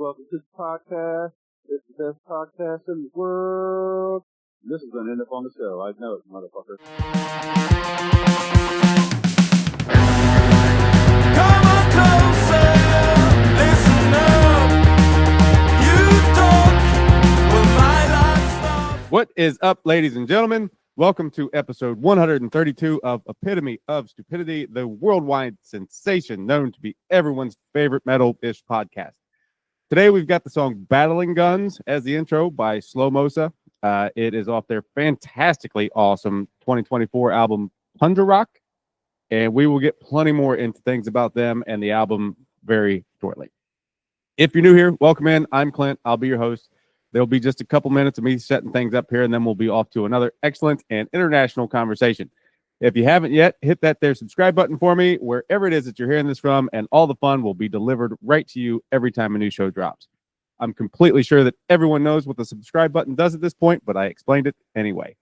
Welcome to the podcast. It's the best podcast in the world. This is going to end up on the show. I know it, motherfucker. Come on closer, listen up. You talk, will my life stop? What is up, ladies and gentlemen? Welcome to episode 132 of Epitome of Stupidity, the worldwide sensation known to be everyone's favorite metal-ish podcast. Today, we've got the song Battling Guns as the intro by Slomosa. It is off their fantastically awesome 2024 album, Tundra, and we will get plenty more into things about them and the album very shortly. If you're new here, welcome in. I'm Clint. I'll be your host. There'll be just a couple minutes of me setting things up here, and then we'll be off to another excellent and international conversation. If you haven't yet, hit that there subscribe button for me, wherever it is that you're hearing this from, and all the fun will be delivered right to you every time a new show drops. I'm completely sure that everyone knows what the subscribe button does at this point, but I explained it anyway.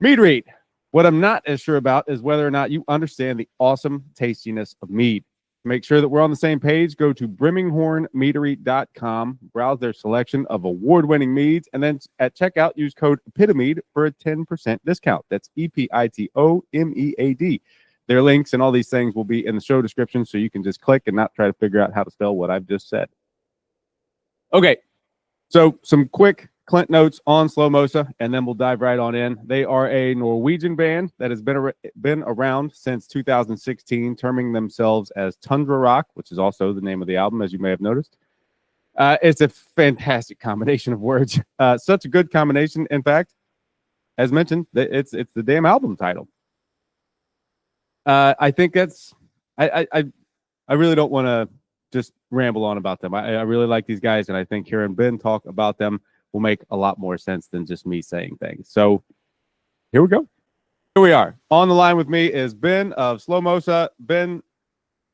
Mead read. What I'm not as sure about is whether or not you understand the awesome tastiness of mead. To make sure that we're on the same page, go to brimminghornmeadery.com, browse their selection of award-winning meads, and then at checkout, use code EPITOMEAD for a 10% discount. That's EPITOMEAD. Their links and all these things will be in the show description, so you can just click and not try to figure out how to spell what I've just said. Okay, so some quick Clint notes on Slomosa, and then we'll dive right on in. They are a Norwegian band that has been around since 2016, terming themselves as Tundra Rock, which is also the name of the album, as you may have noticed. It's a fantastic combination of words. Such a good combination, in fact, as mentioned, it's the damn album title. I think that's I really don't want to just ramble on about them. I really like these guys, and I think hearing Ben talk about them will make a lot more sense than just me saying things. So here we go. Here we are. On the line with me is Ben of Slomosa. Ben,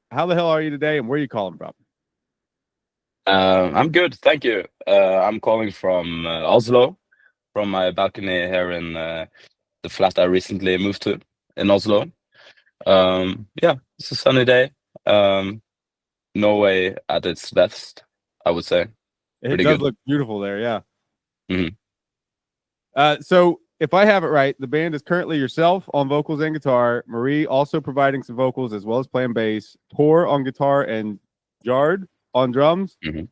how the hell are you today, and where are you calling from? I'm good, thank you. I'm calling from Oslo, from my balcony here in the flat I recently moved to in Oslo. Yeah, it's a sunny day. Norway at its best, I would say. It Pretty does good. look beautiful there, yeah. Mhm. So if I have it right, the band is currently yourself on vocals and guitar, Marie also providing some vocals as well as playing bass, Tor on guitar, and Jard on drums. Mhm.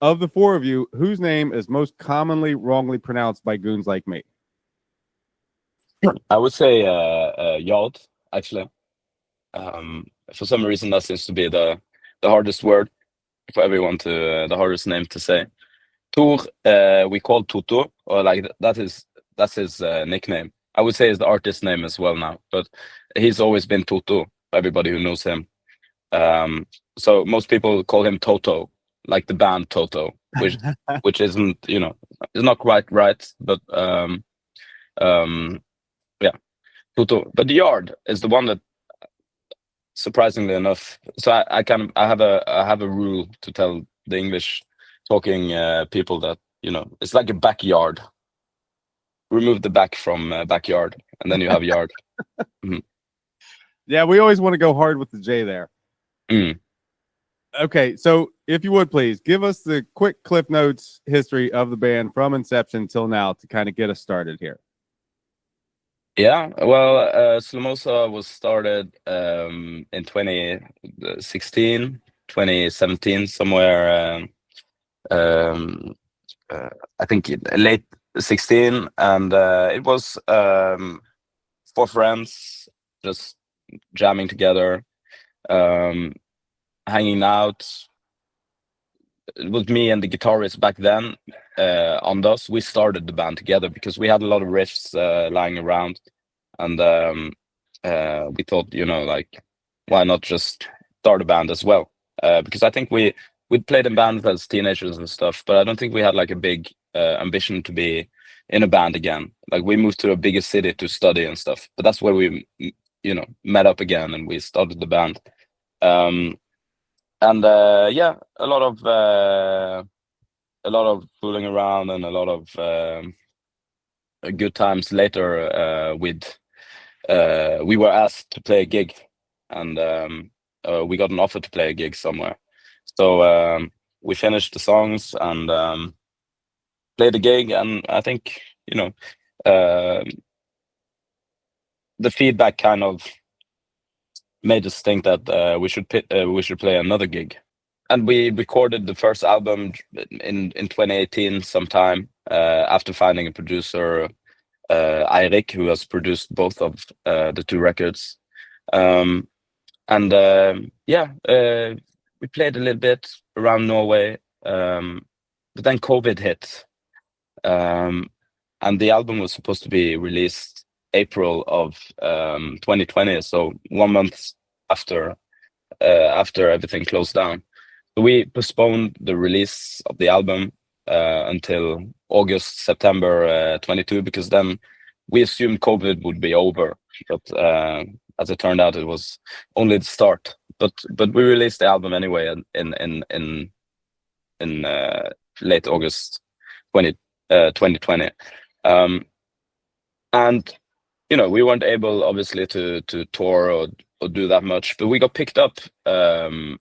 Of the four of you, whose name is most commonly wrongly pronounced by goons like me? I would say Yod, actually. For some reason, that seems to be the hardest word for everyone to the hardest name to say. Tor, we call Toto, or like that's his nickname. I would say is the artist name as well now, but he's always been Toto. Everybody who knows him. So most people call him Toto, like the band Toto, which isn't, is not quite right, but yeah, Toto. But the Yard is the one that, surprisingly enough, so I have a rule to tell the English talking people that it's like a backyard. Remove the back from backyard, and then you have yard. Yeah, we always want to go hard with the J there. Mm. Okay, so if you would please give us the quick Cliff Notes history of the band from inception till now to kind of get us started here. Yeah, well, Slomosa was started in 2016, 2017, somewhere. I think late 16, and it was 4 friends just jamming together, hanging out. It was me and the guitarist back then, Anders. We started the band together because we had a lot of riffs lying around, and we thought, like, why not just start a band as well? Because I think we'd played in bands as teenagers and stuff, but I don't think we had like a big ambition to be in a band again. Like, we moved to a bigger city to study and stuff, but that's where we met up again, and we started the band. Yeah, a lot of fooling around and a lot of good times later. We were asked to play a gig, and we got an offer to play a gig somewhere. So we finished the songs and played the gig, and I think the feedback kind of made us think that we should play another gig. And we recorded the first album in 2018 sometime after finding a producer, Eirik, who has produced both of the two records. We played a little bit around Norway, but then COVID hit, and the album was supposed to be released April of 2020, so 1 month after everything closed down. So we postponed the release of the album until August, September 22, because then we assumed COVID would be over. But as it turned out, it was only the start. But we released the album anyway in late August 2020. And we weren't able, obviously, to tour or do that much, but we got picked up because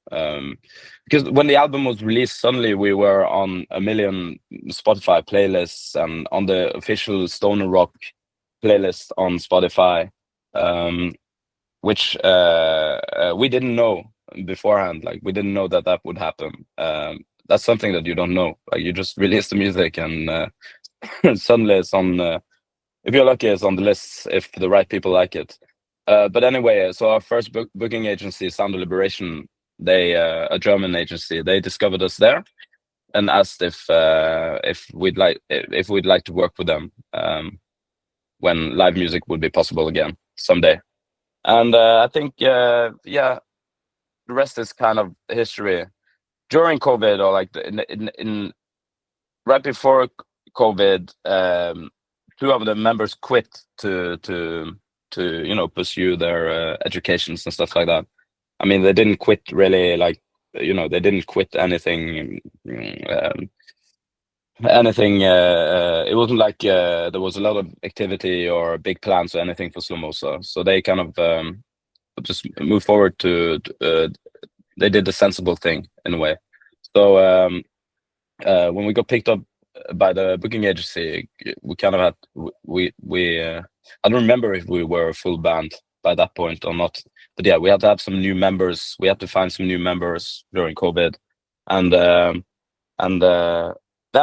when the album was released, suddenly we were on 1 million Spotify playlists and on the official stoner rock playlist on Spotify, which we didn't know beforehand. Like, we didn't know that would happen. That's something that you don't know. Like, you just release the music and suddenly it's on. If you're lucky, it's on the lists if the right people like it. But anyway, so our first booking agency, Sound of Liberation, they a German agency, they discovered us there and asked if we'd like to work with them when live music would be possible again someday. And I think the rest is kind of history. During COVID, or like in right before COVID, 2 of the members quit to pursue their educations and stuff like that. I mean, they didn't quit really, like, they didn't quit anything. It wasn't like there was a lot of activity or big plans or anything for Slomosa. So they kind of just moved forward to they did the sensible thing in a way. So when we got picked up by the booking agency, we kind of had I don't remember if we were a full band by that point or not, but yeah, we had to have some new members. We had to find some new members during COVID, and then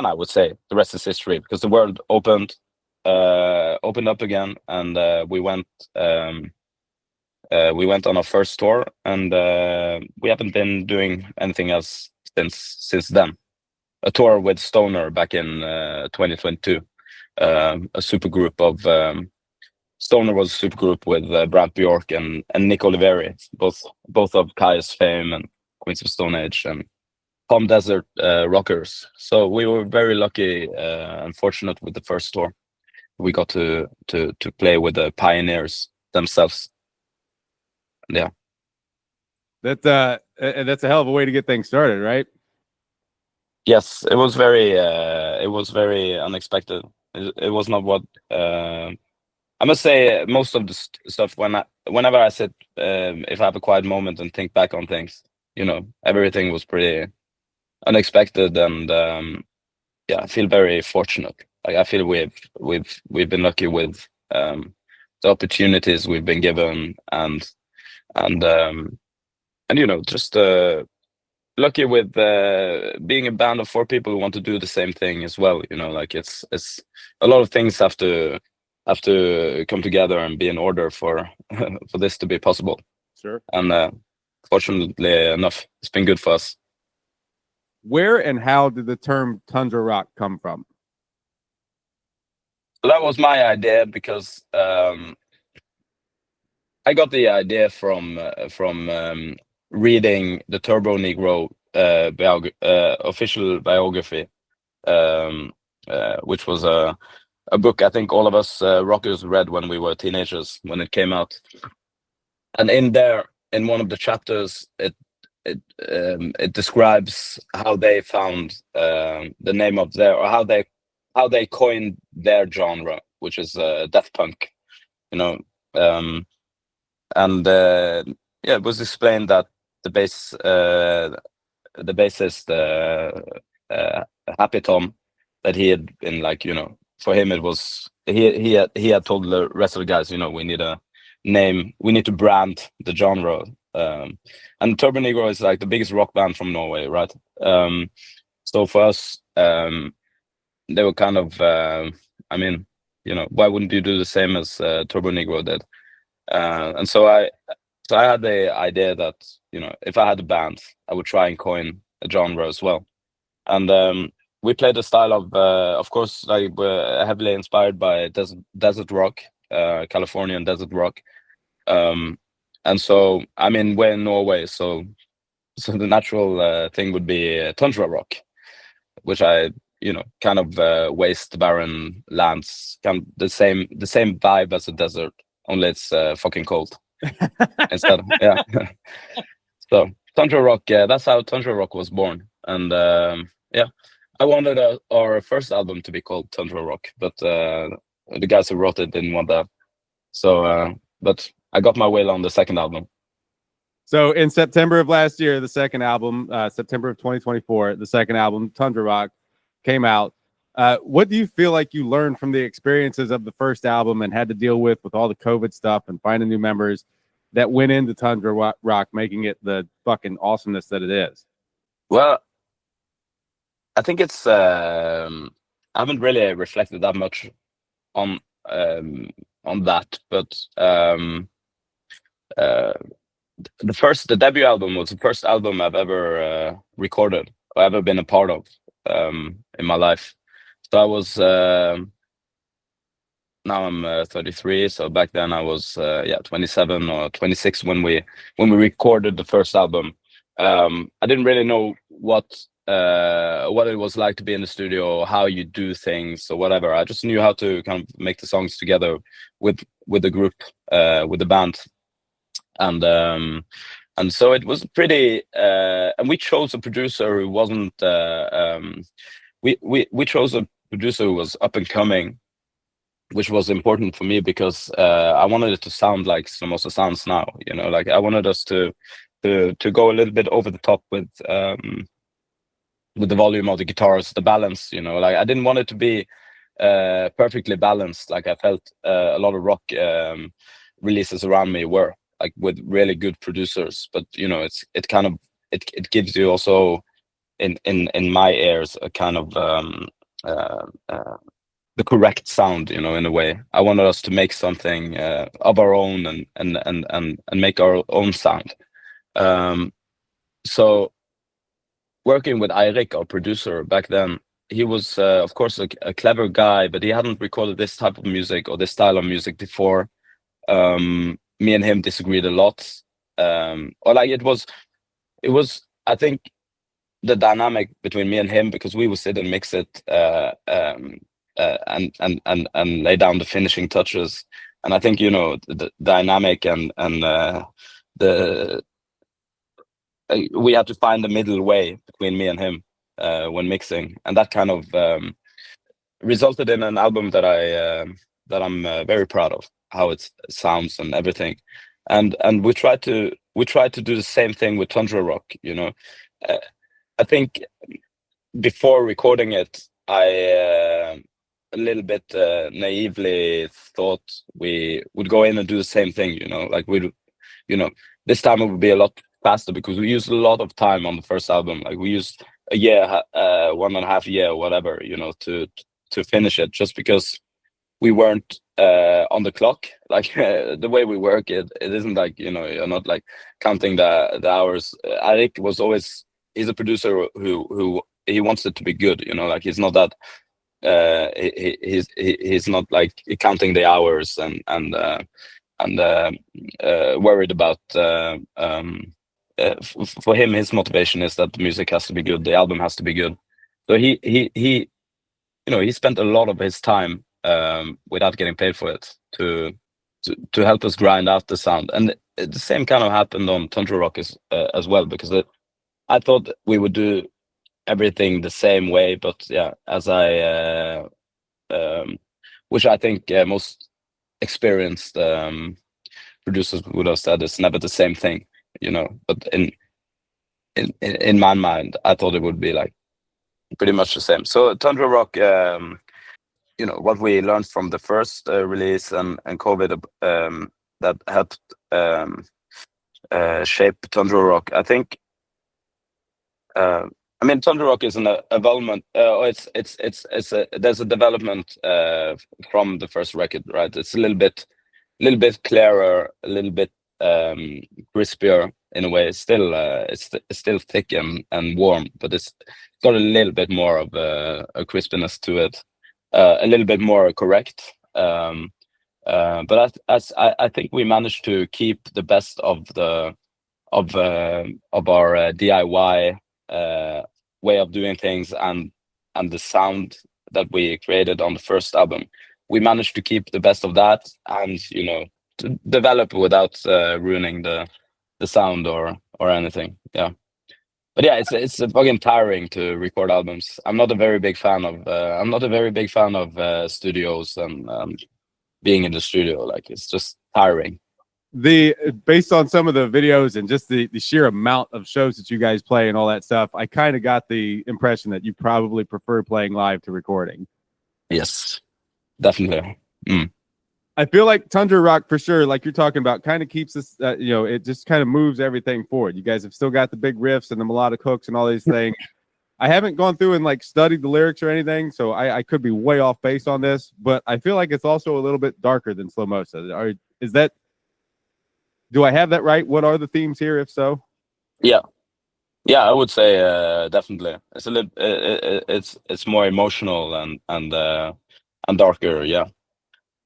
I would say the rest is history, because the world opened up again, and we went on our first tour, and we haven't been doing anything else since then. A tour with Stoner back in 2022. A supergroup of Stoner was a supergroup with Brant Bjork and Nick Oliveri, both of Kaya's fame and Queens of Stone Age and Palm Desert rockers. So we were very lucky and fortunate with the first tour. We got to play with the pioneers themselves. Yeah, that's a hell of a way to get things started, right? Yes, it was very unexpected. It was not what I must say. Most of the stuff, whenever I sit, if I have a quiet moment and think back on things, everything was pretty unexpected, and I feel very fortunate. Like, I feel we've been lucky with the opportunities we've been given, and just lucky with being a band of 4 people who want to do the same thing as well. Like, it's a lot of things have to come together and be in order for for this to be possible. Sure. And fortunately enough, it's been good for us. Where and how did the term tundra rock come from? So that was my idea, because I got the idea from reading the Turbo Negro official biography, which was a book I think all of us rockers read when we were teenagers, when it came out. And in there, in one of the chapters, it describes how they found the name of their, or how they coined their genre, which is death punk. It was explained that the the bassist Happy Tom, that he had been like, for him it was he had told the rest of the guys, we need a name, we need to brand the genre. And Turbo Negro is like the biggest rock band from Norway, right? So for us, they were kind of, I mean, why wouldn't you do the same as Turbo Negro did? And so I had the idea that, if I had a band, I would try and coin a genre as well. And we played a style of course, like we're heavily inspired by desert rock, Californian desert rock. And so, I mean, we're in Norway, so the natural thing would be tundra rock, which I, kind of waste barren lands, kind of the same vibe as a desert, only it's fucking cold instead. Yeah. So tundra rock, that's how tundra rock was born. And yeah, I wanted our first album to be called Tundra Rock, but the guys who wrote it didn't want that. So, but I got my will on the second album. So in September of last year, the second album, September of 2024, the second album, Tundra Rock, came out. What do you feel like you learned from the experiences of the first album and had to deal with all the COVID stuff and finding new members that went into Tundra Rock, making it the fucking awesomeness that it is? Well, I think it's I haven't really reflected that much on that, but the debut album was the first album I've ever recorded or ever been a part of in my life. So I was now I'm 33, so back then I was 27 or 26 when we recorded the first album. I didn't really know what it was like to be in the studio, how you do things or whatever. I just knew how to kind of make the songs together with the group, with the band. And so it was pretty and we chose a producer who wasn't we chose a producer who was up and coming, which was important for me because I wanted it to sound like Slomosa sounds now. Like I wanted us to go a little bit over the top with the volume of the guitars, the balance. Like I didn't want it to be perfectly balanced. Like I felt a lot of rock releases around me were like with really good producers, but it kind of it gives you also in my ears a kind of the correct sound, in a way. I wanted us to make something of our own and make our own sound. So working with Eirik, our producer back then, he was of course a clever guy, but he hadn't recorded this type of music or this style of music before. Me and him disagreed a lot, or like it was I think the dynamic between me and him, because we would sit and mix it and lay down the finishing touches, and I think the dynamic and the we had to find the middle way between me and him when mixing, and that kind of resulted in an album that I'm very proud of, how it sounds and everything. And we tried to do the same thing with Tundra Rock. I think before recording it, I a little bit naively thought we would go in and do the same thing. Like this time it would be a lot faster because we used a lot of time on the first album. Like we used a year, 1.5 year, whatever, to finish it, just because we weren't on the clock. Like the way we work, it isn't like you're not like counting the hours. Eirik was always, he's a producer who he wants it to be good. Like he's not that he's not like counting the hours and worried about. For him, his motivation is that the music has to be good, the album has to be good. So he spent a lot of his time without getting paid for it to help us grind out the sound. And the same kind of happened on Tundra Rock as well, because I thought we would do everything the same way, but yeah, as I which I think most experienced producers would have said, it's never the same thing, but in my mind, I thought it would be like pretty much the same. So tundra rock, what we learned from the first release and COVID that helped shape tundra rock. I think. I mean, tundra rock is an development. There's a development from the first record, right? It's a little bit clearer, a little bit crispier in a way. It's still thick and warm, but it's got a little bit more of a crispiness to it, a little bit more correct. But I think we managed to keep the best of our DIY way of doing things and the sound that we created on the first album. We managed to keep the best of that and to develop without ruining the sound or anything. Yeah, but yeah, it's fucking tiring to record albums. I'm not a very big fan of studios and being in the studio. Like, it's just tiring. Based on some of the videos and just the sheer amount of shows that you guys play and all that stuff, I kind of got the impression that you probably prefer playing live to recording. Yes, definitely. I feel like tundra rock, for sure, like you're talking about, kind of keeps us, it just kind of moves everything forward. You guys have still got the big riffs and the melodic hooks and all these things. I haven't gone through and like studied the lyrics or anything, so I could be way off base on this, but I feel like it's also a little bit darker than Slomosa. Do I have that right? What are the themes here, if so? Yeah, I would say definitely. It's a little, it's more emotional and darker. Yeah,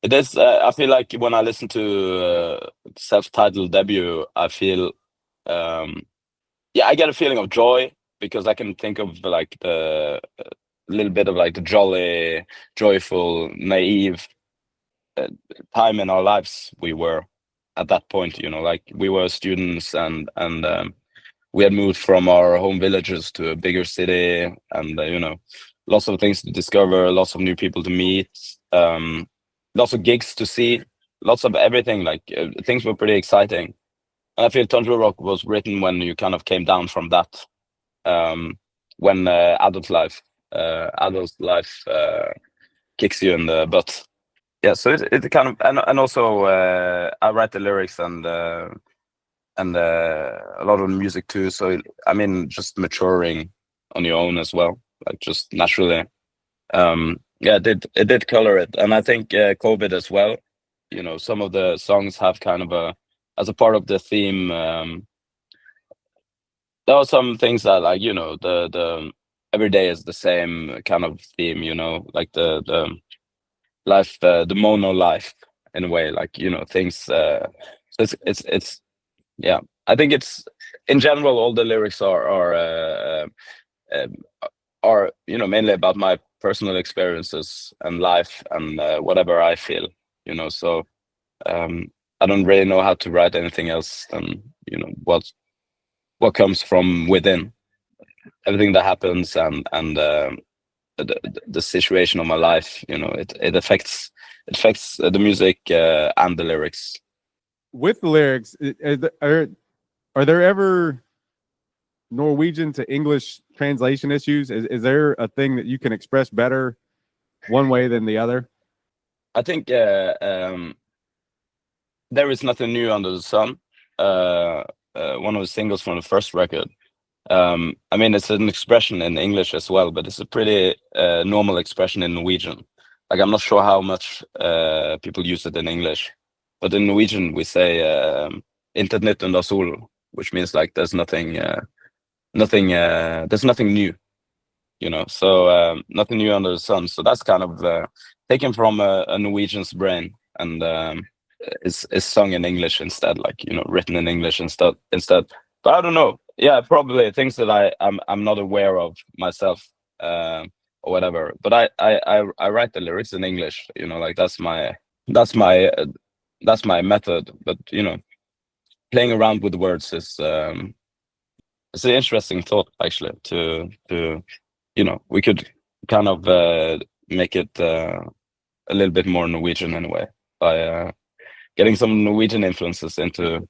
it is. I feel like when I listen to self-titled debut, I feel, I get a feeling of joy because I can think of like the little bit of like the jolly, joyful, naive time in our lives we were at that point. Like we were students and we had moved from our home villages to a bigger city, and lots of things to discover, lots of new people to meet, lots of gigs to see, lots of everything. Like things were pretty exciting. And I feel tundra rock was written when you kind of came down from that, when adult life kicks you in the butt. Yeah, so it kind of, and also I write the lyrics and a lot of the music too. So just maturing on your own as well, like just naturally. It did color it, and I think COVID as well. Some of the songs have kind of as a part of the theme. There are some things that like the every day is the same kind of theme. Like the life, the mono life in a way, like things. So it's yeah. I think it's in general all the lyrics are mainly about my personal experiences and life and whatever I feel. So I don't really know how to write anything else than what comes from within. Everything that happens and the situation of my life, it affects the music and the lyrics. With the lyrics, are there ever Norwegian to English translation issues? Is there a thing that you can express better one way than the other? I think there is nothing new under the sun. One of the singles from the first record. It's an expression in English as well, but it's a pretty normal expression in Norwegian. Like, I'm not sure how much people use it in English, but in Norwegian we say "Internett under sol," which means like there's nothing new, So nothing new under the sun. So that's kind of taken from a Norwegian's brain and is sung in English instead, like written in English instead. But I don't know. Yeah, probably things that I'm not aware of myself or whatever. But I write the lyrics in English. Like that's my method. But playing around with words is it's an interesting thought actually. To we could kind of make it a little bit more Norwegian in a way by getting some Norwegian influences into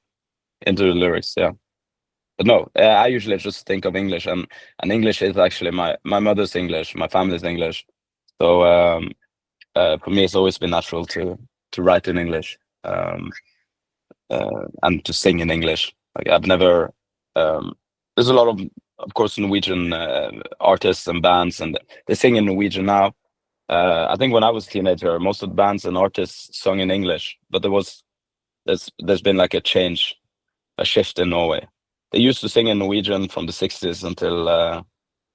the lyrics. Yeah. But no, I usually just think of English, and English is actually my mother's English, my family's English. So for me, it's always been natural to write in English, and to sing in English. Like I've never. There's a lot of course, Norwegian artists and bands, and they sing in Norwegian now. I think when I was a teenager, most of the bands and artists sung in English, but there's been like a change, a shift in Norway. They used to sing in Norwegian from the 60s until the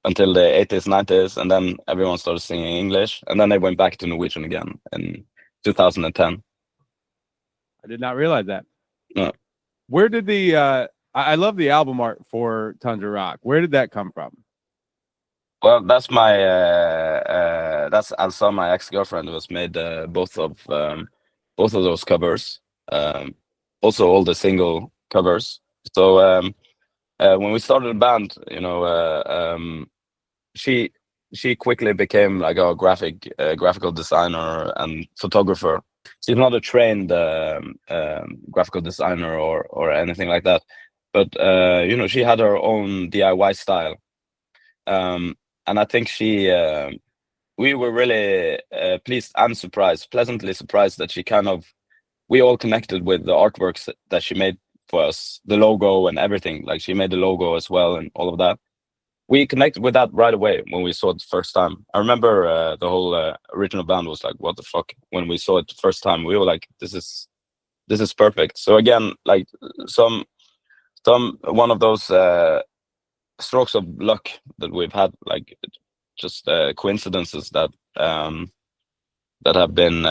80s, 90s, and then everyone started singing English, and then they went back to Norwegian again in 2010. I did not realize that. No. Where did the I love the album art for Tundra Rock. Where did that come from? Well, that's my that's Elsa, my ex-girlfriend, who has made both of those covers. Also all the single covers. So when we started the band, you know, she quickly became like a graphical designer and photographer. She's not a trained graphical designer or anything like that, but you know, she had her own DIY style, and I think we were really pleased and pleasantly surprised that she we all connected with the artworks that she made for us, the logo and everything. Like she made the logo as well and all of that. We connected with that right away when we saw it the first time. I remember the whole original band was like, "What the fuck?" When we saw it the first time, we were like, "This is perfect." So again, like one of those strokes of luck that we've had, like just coincidences that have been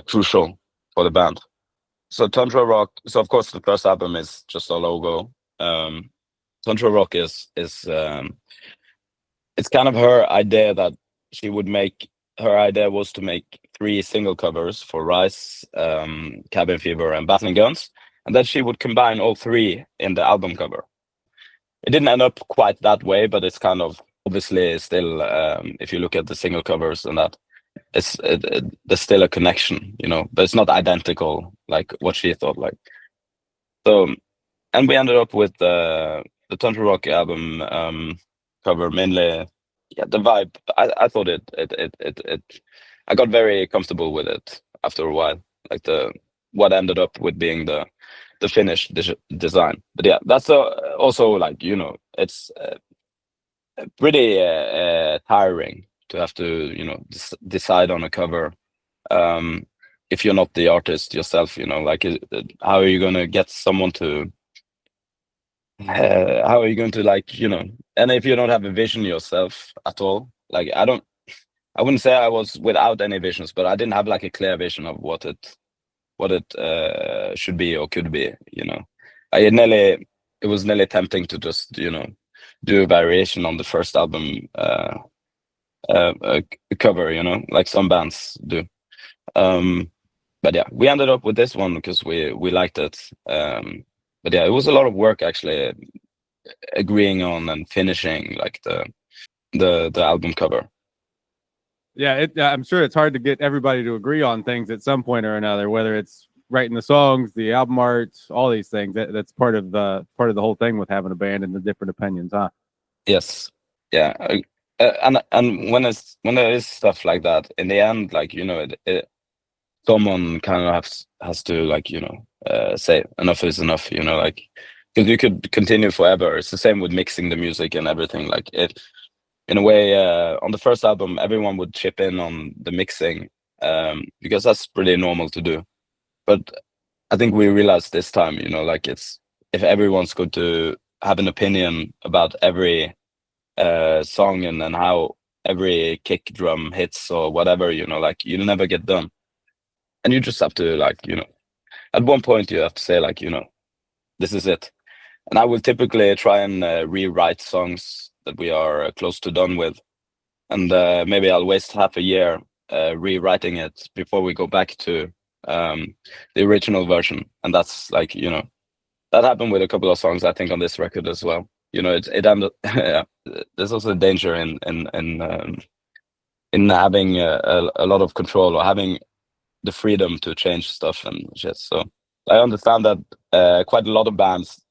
crucial for the band. So Tundra Rock. So of course the first album is just a logo. Tundra Rock is it's kind of her idea that she would make. Her idea was to make 3 single covers for Rise, Cabin Fever, and Battling Guns, and then she would combine all 3 in the album cover. It didn't end up quite that way, but it's kind of obviously still, if you look at the single covers and that, there's still a connection, you know, but it's not identical like what she thought like. So, and we ended up with the Tundra Rock album cover mainly. Yeah, the vibe. I thought I got very comfortable with it after a while. Like what ended up with being the finished design. But yeah, that's also like, you know, it's pretty tiring to have to, you know, decide on a cover if you're not the artist yourself, you know, like how are you going to get someone to how are you going to, like, you know, and if you don't have a vision yourself at all, like I wouldn't say I was without any visions, but I didn't have like a clear vision of what it should be or could be, you know. It was nearly tempting to just, you know, do a variation on the first album cover, you know, like some bands do. But yeah, we ended up with this one because we liked it. But yeah, it was a lot of work actually agreeing on and finishing like the album cover. Yeah, I'm sure it's hard to get everybody to agree on things at some point or another, whether it's writing the songs, the album art, all these things. That's part of the whole thing with having a band and the different opinions, huh? Yes. Yeah. And when there is stuff like that, in the end, like, you know, someone kind of has to, like, you know, say enough is enough, you know, like, because you could continue forever. It's the same with mixing the music and everything. Like it, in a way, on the first album, everyone would chip in on the mixing because that's pretty normal to do. But I think we realized this time, you know, like if everyone's going to have an opinion about every song and then how every kick drum hits or whatever, you know, like you'll never get done. And you just have to, like, you know, at one point you have to say, like, you know, this is it. And I will typically try and rewrite songs that we are close to done with. And maybe I'll waste half a year rewriting it before we go back to the original version. And that's, like, you know, that happened with a couple of songs, I think, on this record as well. You know, it ended. Yeah, there's also a danger in having a lot of control or having the freedom to change stuff and shit. So I understand that quite a lot of bands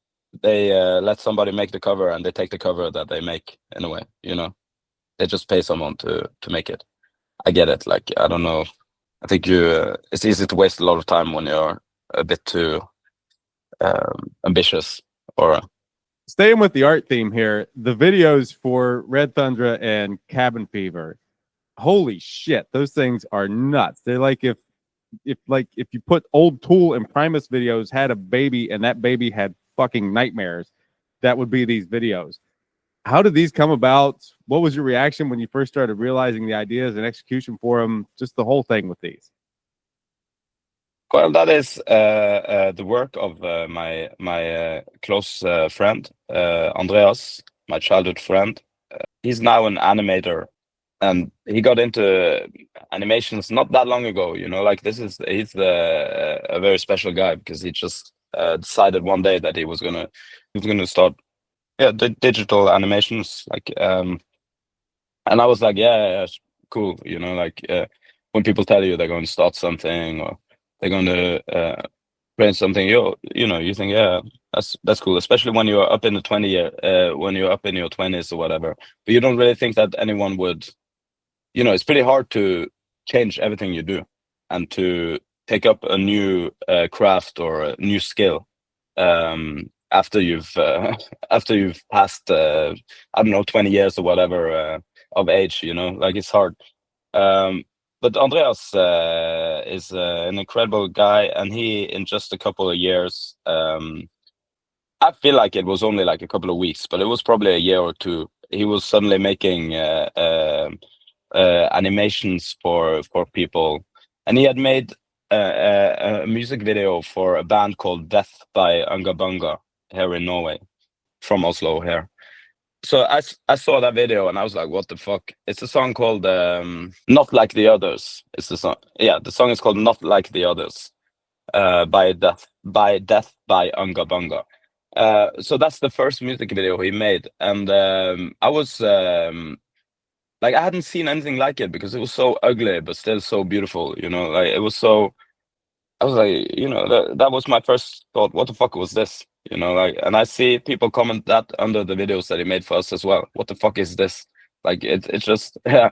they let somebody make the cover, and they take the cover that they make in a way. They just pay someone to make it. I get it. Like, I don't know. I think it's easy to waste a lot of time when you're a bit too ambitious. Or Staying with the art theme here, the videos for Red Tundra and Cabin Fever, holy shit, those things are nuts. They're like if you put old Tool and Primus videos had a baby and that baby had fucking nightmares, that would be these videos. How did these come about? What was your reaction when you first started realizing the ideas and execution for them? Just the whole thing with these. Well, that is the work of my close friend Andreas, my childhood friend. He's now an animator, and he got into animations not that long ago. Like he's a very special guy because he just decided one day that he was gonna start digital animations, like and I was like, yeah, cool. Like when people tell you they're going to start something or they're going to create something, you think, yeah, that's cool, especially when you're up in the 20 when you're up in your 20s or whatever. But you don't really think that anyone would. It's pretty hard to change everything you do and to take up a new craft or a new skill after you've passed I don't know, 20 years or whatever of age. Like, it's hard. But Andreas is an incredible guy, and he, in just a couple of years, I feel like it was only like a couple of weeks, but it was probably a year or two, he was suddenly making animations for people, and he had made a music video for a band called Death by Ungabunga here in Norway, from Oslo here. So I saw that video and I was like, what the fuck? It's a song called Not Like the Others. It's the song. Yeah, the song is called Not Like the Others by Death by Ungabunga. So that's the first music video he made, and I was like, I hadn't seen anything like it because it was so ugly but still so beautiful. Like, it was so. I was like, that was my first thought. What the fuck was this? Like, and I see people comment that under the videos that he made for us as well. What the fuck is this? Like, it's just yeah.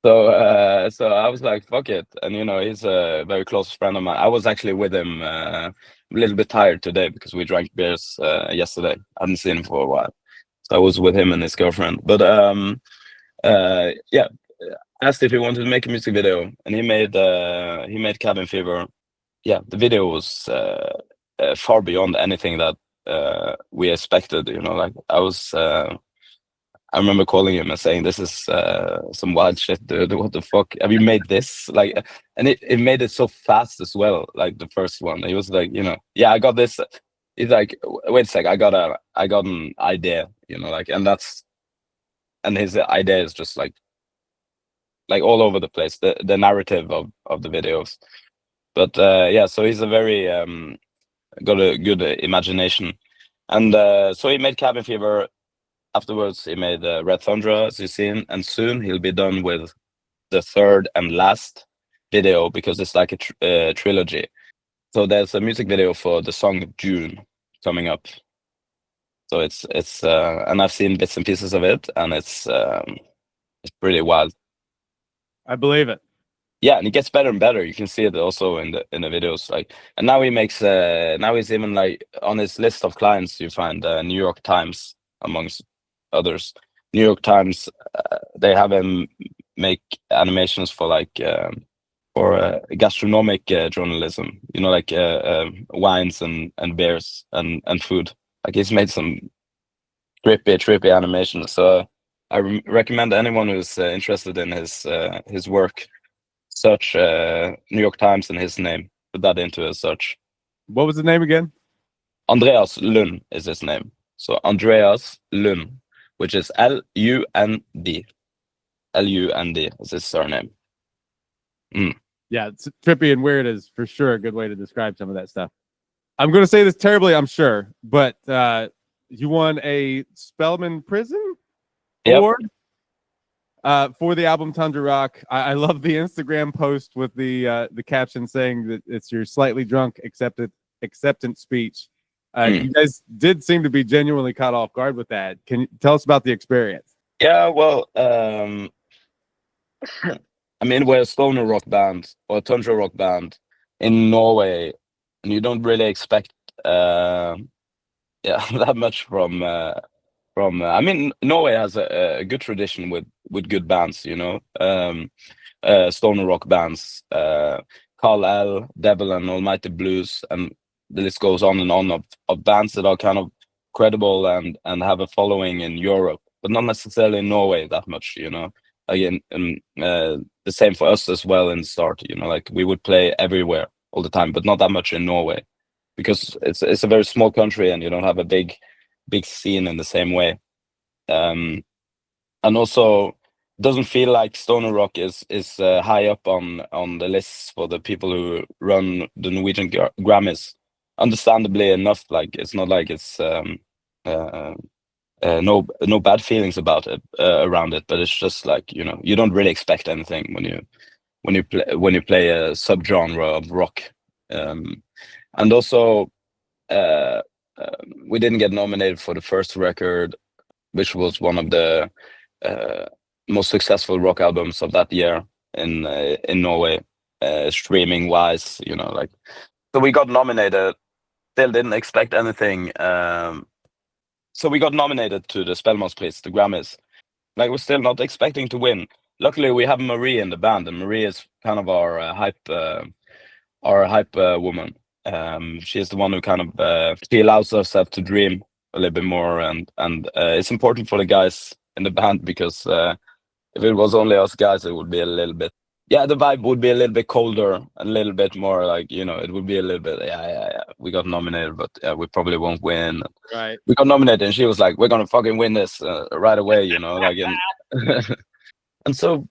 So I was like, fuck it. And he's a very close friend of mine. I was actually with him a little bit tired today because we drank beers yesterday. I hadn't seen him for a while. So I was with him and his girlfriend. But yeah, asked if he wanted to make a music video, and he made Cabin Fever. Yeah, the video was far beyond anything that we expected. Like, I remember calling him and saying, "This is some wild shit, dude. What the fuck? Have you made this?" Like, and it made it so fast as well. Like, the first one, he was like, yeah, I got this. He's like, wait a sec, I got an idea. Like, and his idea is just like all over the place. The narrative of the videos. But yeah, so he's a very got a good imagination, and so he made Cabin Fever. Afterwards, he made Red Tundra, as you've seen, and soon he'll be done with the third and last video because it's like a trilogy. So there's a music video for the song June coming up. So it's and I've seen bits and pieces of it, and it's pretty wild. I believe it. Yeah, and it gets better and better. You can see it also in the videos. Like, and now he makes now he's even like on his list of clients. You find New York Times amongst others. New York Times, they have him make animations for like for gastronomic journalism. Like wines and beers and food. Like, he's made some trippy animations. So I recommend anyone who's interested in his work, search New York Times and his name. Put that into a search. What was the name again? Andreas Lund is his name. So Andreas Lund, which is Lund. Lund is his surname. Yeah, it's trippy and weird is for sure a good way to describe some of that stuff. I'm going to say this terribly, I'm sure, but you won a Spelman Prison Award for the album Tundra Rock. I love the Instagram post with the caption saying that it's your slightly drunk acceptance speech You guys did seem to be genuinely caught off guard with that. Can you tell us about the experience? Yeah, well, I mean, we're a stoner rock band or a tundra rock band in Norway, and you don't really expect that much from. I mean, Norway has a good tradition with good bands, you know, stoner rock bands, Carl L, Devil and Almighty Blues, and the list goes on and on of bands that are kind of credible and have a following in Europe, but not necessarily in Norway that much, you know. Again, the same for us as well in the start, you know, like we would play everywhere all the time, but not that much in Norway because it's a very small country and you don't have a big scene in the same way. And also doesn't feel like stoner rock is high up on the lists for the people who run the Norwegian Grammys. Understandably enough, like it's not like it's no bad feelings about it around it, but it's just like, you know, you don't really expect anything when you play a subgenre of rock. And also we didn't get nominated for the first record, which was one of the most successful rock albums of that year in Norway, streaming wise, you know, like. So we got nominated. Still didn't expect anything. So we got nominated to the Spellemannspris, the Grammys. Like we're still not expecting to win. Luckily, we have Marie in the band, and Marie is kind of our hype woman. She's the one who kind of she allows herself to dream a little bit more, and it's important for the guys in the band because if it was only us guys, it would be a little bit. Yeah, the vibe would be a little bit colder, a little bit more like, you know, it would be a little bit, yeah. We got nominated, but we probably won't win. Right. We got nominated, and she was like, "We're gonna fucking win this right away," you know, like. And so, of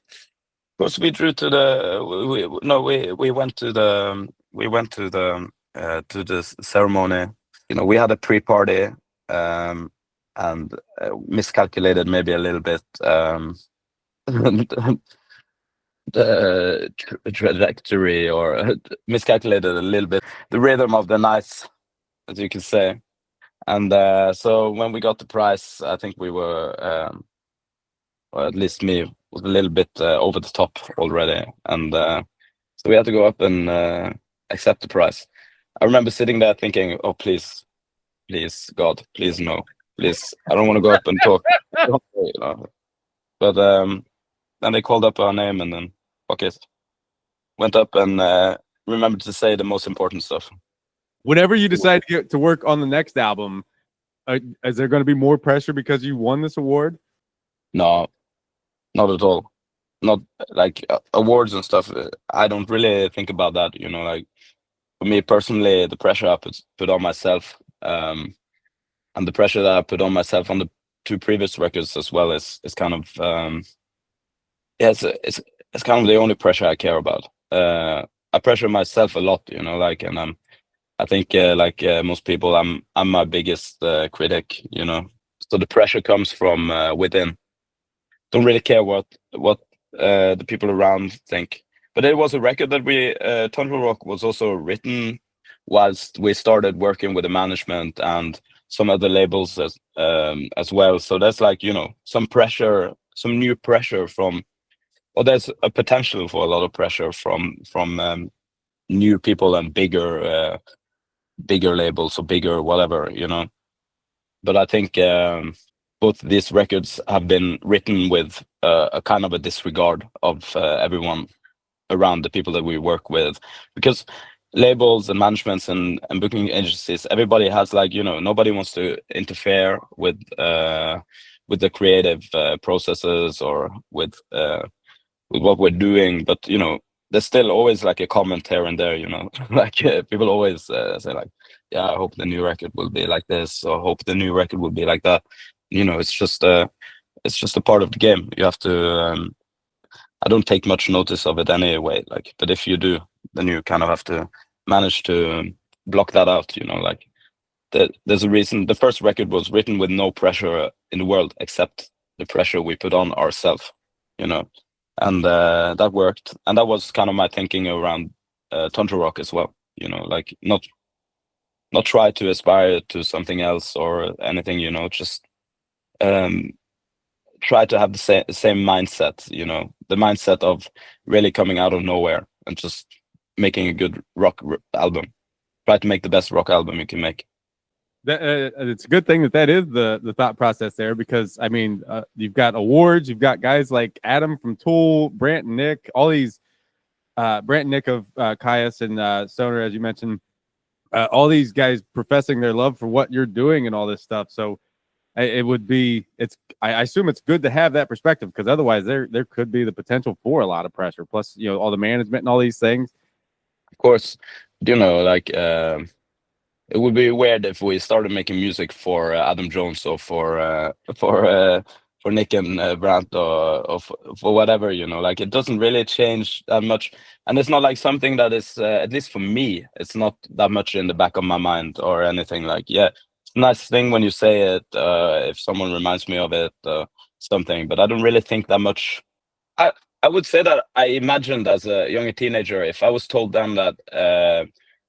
course, we drew to the. We went to the ceremony. You know, we had a pre-party, and miscalculated maybe a little bit. The trajectory or miscalculated a little bit the rhythm of the nights, as you can say. And so when we got the prize, I think we were, or at least me, was a little bit over the top already. And so we had to go up and accept the prize. I remember sitting there thinking, oh, please, God, please, no, please. I don't want to go up and talk, you know. But then they called up our name, and then fuck it, went up and remembered to say the most important stuff. Whenever you decide to get to work on the next album, is there going to be more pressure because you won this award? No, not at all. Not like awards and stuff. I don't really think about that. You know, like for me personally, the pressure I put on myself, and the pressure that I put on myself on the 2 previous records as well is kind of it's kind of the only pressure I care about. I pressure myself a lot, you know, like, and I think like most people, I'm my biggest critic, you know. So the pressure comes from within. Don't really care what the people around think. But it was a record that we Tundra Rock was also written whilst we started working with the management and some other labels as well. So that's like, you know, some pressure, some new pressure from. Well, there's a potential for a lot of pressure from new people and bigger labels or bigger whatever, you know. But I think both these records have been written with a kind of a disregard of everyone around the people that we work with, because labels and managements and booking agencies, everybody has like, you know, nobody wants to interfere with the creative processes or with what we're doing, but you know, there's still always like a comment here and there, you know. Like people always say like, yeah, I hope the new record will be like this, or hope the new record will be like that. You know, it's just a part of the game. You have to I don't take much notice of it anyway, like, but if you do, then you kind of have to manage to block that out, you know. Like there's a reason the first record was written with no pressure in the world except the pressure we put on ourselves, you know. And that worked, and that was kind of my thinking around Tundra Rock as well, you know, like not not try to aspire to something else or anything, you know, just try to have the same mindset, you know, the mindset of really coming out of nowhere and just making a good rock album. Try to make the best rock album you can make. It's a good thing that is the thought process there, because I mean, you've got awards, you've got guys like Adam from Tool, Brant and Nick, all these Brant and Nick of Caius and Stoner, as you mentioned, all these guys professing their love for what you're doing and all this stuff. So it would be, I assume it's good to have that perspective, because otherwise there could be the potential for a lot of pressure. Plus, you know, all the management and all these things. Of course, you know, like it would be weird if we started making music for Adam Jones or for Nick and Brandt or for whatever, you know. Like, it doesn't really change that much, and it's not like something that is at least for me, it's not that much in the back of my mind or anything. Like, yeah, it's a nice thing when you say it if someone reminds me of it, something, but I don't really think that much. I would say that I imagined as a younger teenager, if I was told then that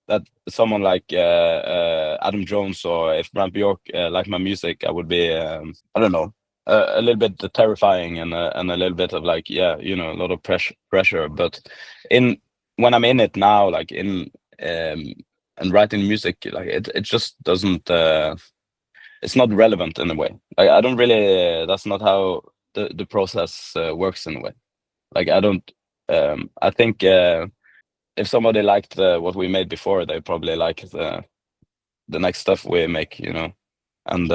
that someone like Adam Jones or if Brant Bjork liked my music, I would be I don't know, a little bit terrifying and a little bit of like, yeah, you know, a lot of pressure. But when I'm in it now, like in and writing music, like it just doesn't. It's not relevant in a way. Like, I don't really. That's not how the process works in a way. Like, I don't. I think if somebody liked what we made before, they probably like the next stuff we make, you know. And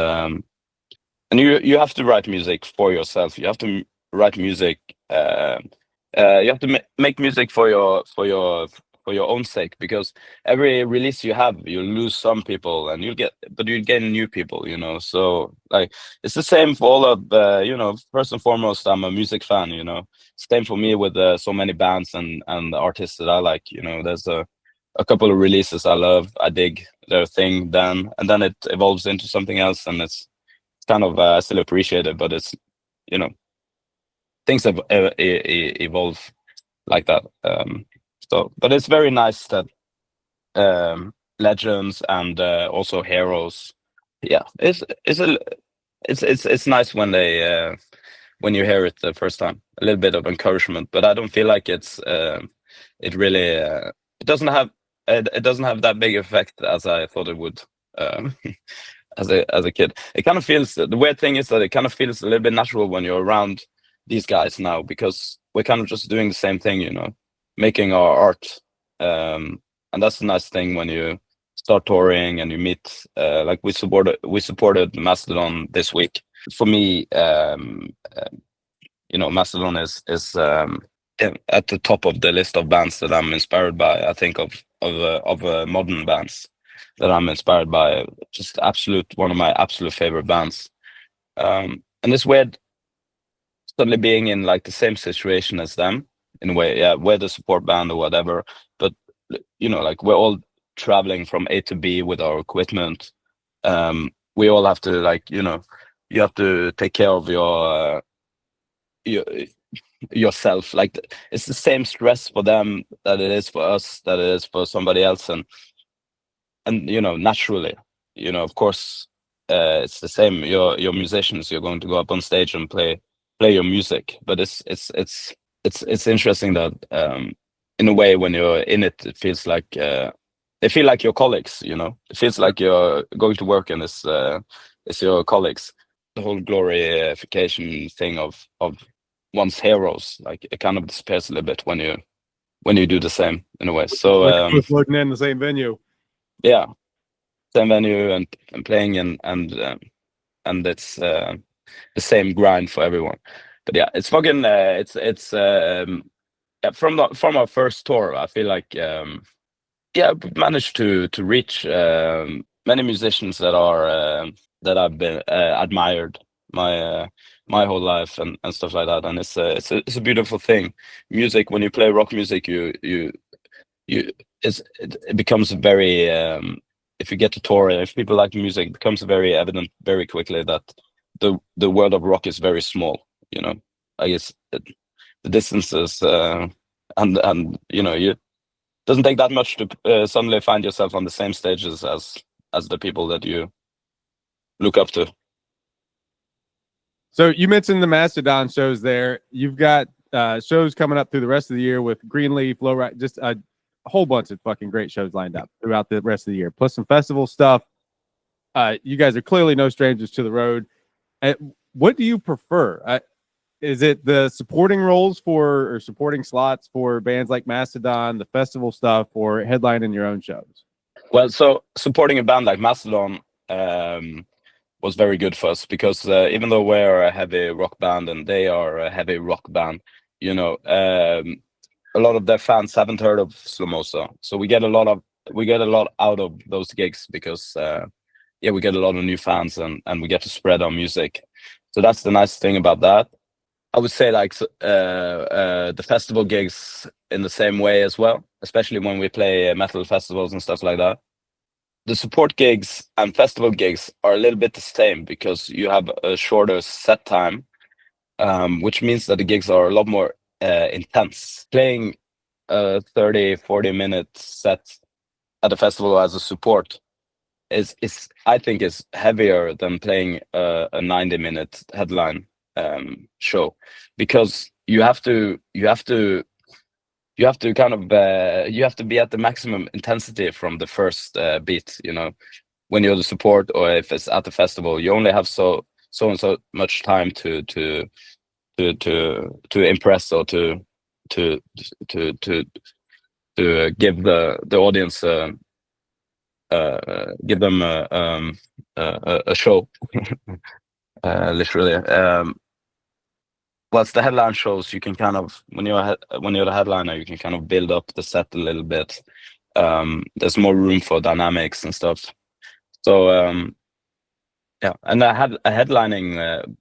you have to write music for yourself. You have to write music. You have to make music for your own sake, because every release you have, you lose some people and but you gain new people, you know. So like, it's the same for all of you know, first and foremost, I'm a music fan, you know. Same for me with so many bands and artists that I like, you know. There's a couple of releases I love, I dig their thing, then it evolves into something else, and it's kind of I still appreciate it, but it's, you know, things have evolve like that. So, but it's very nice that legends and also heroes. Yeah, it's nice when they when you hear it the first time. A little bit of encouragement, but I don't feel like it's it really it doesn't have that big effect as I thought it would. As a kid, it kind of feels, the weird thing is that it kind of feels a little bit natural when you're around these guys now, because we're kind of just doing the same thing, you know, making our art. And that's a nice thing when you start touring and you meet, like we supported Mastodon this week. For me, you know, Mastodon is at the top of the list of bands that I'm inspired by. I think of modern bands that I'm inspired by. Just one of my absolute favorite bands. And it's weird suddenly being in like the same situation as them in a way. Yeah, we're the support band or whatever, but you know, like, we're all traveling from A to B with our equipment. We all have to, like, you know, you have to take care of yourself. Like, it's the same stress for them that it is for us, that it is for somebody else, and you know, naturally, you know, of course, it's the same. You're musicians. You're going to go up on stage and play your music. But it's interesting that in a way, when you're in it, it feels like they feel like your colleagues. You know, it feels like you're going to work and it's your colleagues. The whole glorification thing of one's heroes, like, it kind of disappears a little bit when you do the same in a way. So like floating in the same venue. Yeah, same venue and playing and it's the same grind for everyone. But yeah, it's fucking it's from our first tour, I feel like yeah, we managed to reach many musicians that are that I've been admired my whole life and stuff like that. And it's a beautiful thing. Music, when you play rock music, it becomes very if you get to tour, if people like music, it becomes very evident very quickly that the world of rock is very small, you know. I guess the distances and you know, you doesn't take that much to suddenly find yourself on the same stages as as the people that you look up to. So you mentioned the Mastodon shows there. You've got shows coming up through the rest of the year with Greenleaf, Lowride, just a whole bunch of fucking great shows lined up throughout the rest of the year, plus some festival stuff. You guys are clearly no strangers to the road. What do you prefer? Is it the supporting roles or supporting slots for bands like Mastodon, the festival stuff, or headlining your own shows? Well, so supporting a band like Mastodon was very good for us because even though we're a heavy rock band and they are a heavy rock band, you know, a lot of their fans haven't heard of Slomosa, so we get a lot out of those gigs because we get a lot of new fans and we get to spread our music. So that's the nice thing about that. I would say like the festival gigs in the same way as well, especially when we play metal festivals and stuff like that. The support gigs and festival gigs are a little bit the same because you have a shorter set time, which means that the gigs are a lot more intense. Playing a 30-40 minute set at a festival as a support is I think is heavier than playing a 90-minute headline show, because you have to kind of you have to be at the maximum intensity from the first beat. You know, when you're the support or if it's at the festival, you only have so and so much time to impress or to give the audience give them a show. Literally. Whilst the headline shows, you can kind of, when you're the headliner, you can kind of build up the set a little bit. There's more room for dynamics and stuff. So and I had a headlining.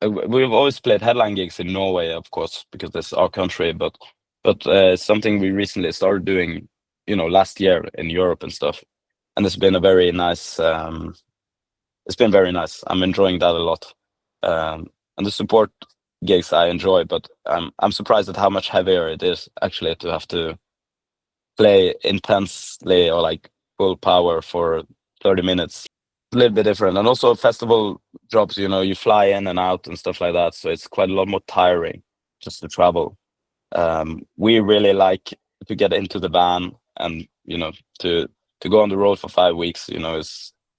We've always played headline gigs in Norway, of course, because that's our country. But something we recently started doing, you know, last year in Europe and stuff, and it's been a very nice. It's been very nice. I'm enjoying that a lot, and the support gigs I enjoy, but I'm surprised at how much heavier it is actually to have to play intensely or like full power for 30 minutes. A little bit different. And also festival jobs, you know, you fly in and out and stuff like that, so it's quite a lot more tiring just to travel. We really like to get into the van and, you know, to go on the road for 5 weeks, you know,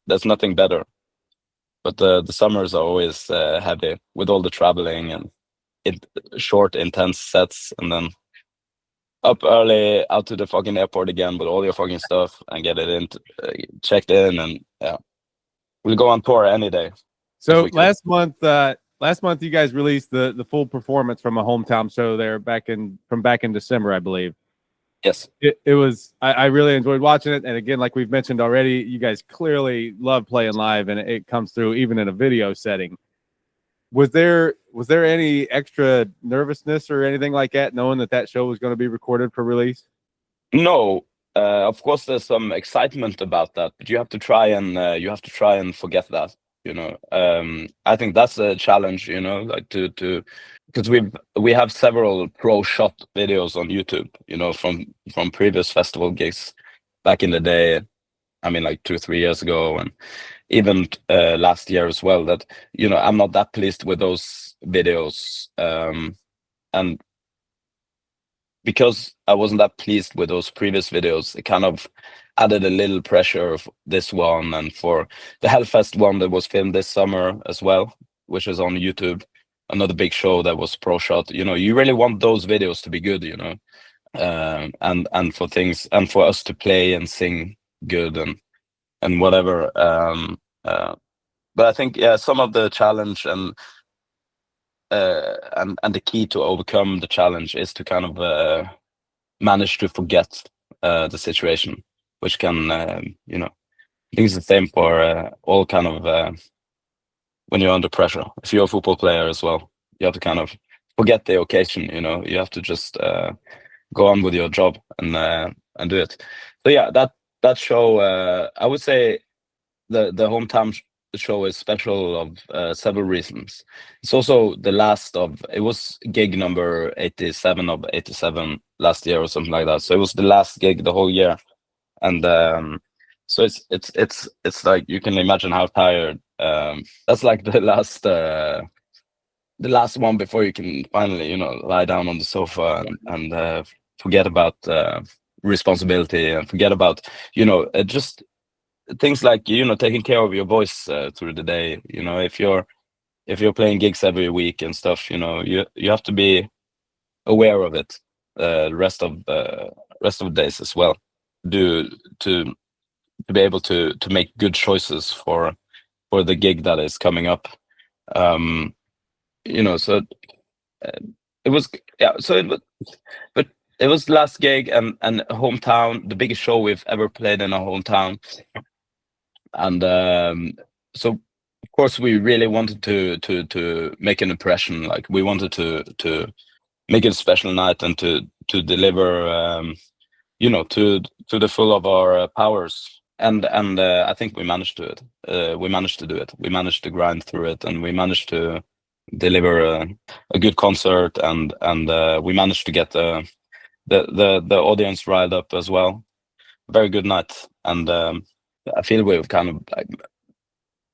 there's nothing better. But the summers are always heavy with all the traveling and short, intense sets, and then up early, out to the fucking airport again with all your fucking stuff and get it in, checked in, and yeah, we'll go on tour any day. So last month you guys released the full performance from a hometown show there back in December, I believe. Yes. It was, I really enjoyed watching it. And again, like we've mentioned already, you guys clearly love playing live, and it comes through even in a video setting. Was there any extra nervousness or anything like that, knowing that show was going to be recorded for release? No, of course there's some excitement about that, but you have to try and forget that, you know. I think that's a challenge, you know, like to because we have several pro shot videos on YouTube, you know, from previous festival gigs back in the day. I mean, like 2 or 3 years ago, and even last year as well. That, you know, I'm not that pleased with those videos, and because I wasn't that pleased with those previous videos, it kind of added a little pressure of this one, and for the Hellfest one that was filmed this summer as well, which is on YouTube. Another big show that was pro shot. You know, you really want those videos to be good, you know, and for things, and for us to play and sing good and whatever. But I think, yeah, some of the challenge and the key to overcome the challenge is to kind of manage to forget the situation, which can, you know, I think it's the same for all kind of. When you're under pressure, if you're a football player as well, you have to kind of forget the occasion, you know. You have to just go on with your job and do it. So yeah, that show, I would say the hometown show is special of several reasons. It's also the last of, it was gig number 87 of 87 last year or something like that. So it was the last gig the whole year, and So it's like you can imagine how tired. That's like the last one before you can finally, lie down on the sofa and forget about responsibility and forget about, just things like, taking care of your voice through the day. If you're playing gigs every week and stuff, you have to be aware of it the rest of the days as well. Do to be able to make good choices for the gig that is coming up. Um, so it was yeah. So but it was last gig and hometown, the biggest show we've ever played in our hometown, and so of course we really wanted to make an impression. Like we wanted to make it a special night and to deliver to the full of our powers. And I think we managed to it. We managed to do it. We managed to grind through it, and we managed to deliver a good concert, and we managed to get the audience riled up as well. Very good night, and I feel we've kind of like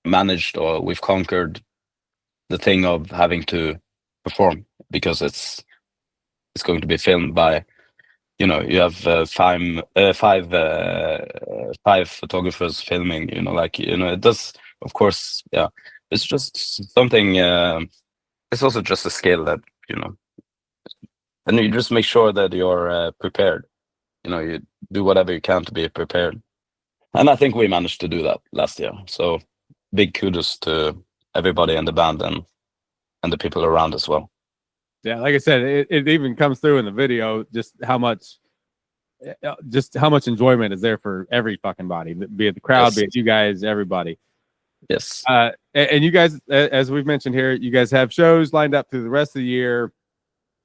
managed, or we've conquered the thing of having to perform, because it's going to be filmed by, you have five photographers filming, it does, of course. Yeah, it's just something, it's also just a skill that, and you just make sure that you're prepared. You do whatever you can to be prepared, and I think we managed to do that last year. So big kudos to everybody in the band and the people around as well. Yeah, like I said, it even comes through in the video just how much enjoyment is there for every fucking body, be it the crowd, Yes. be it you guys, everybody. Yes. And you guys, as we've mentioned here, you guys have shows lined up through the rest of the year.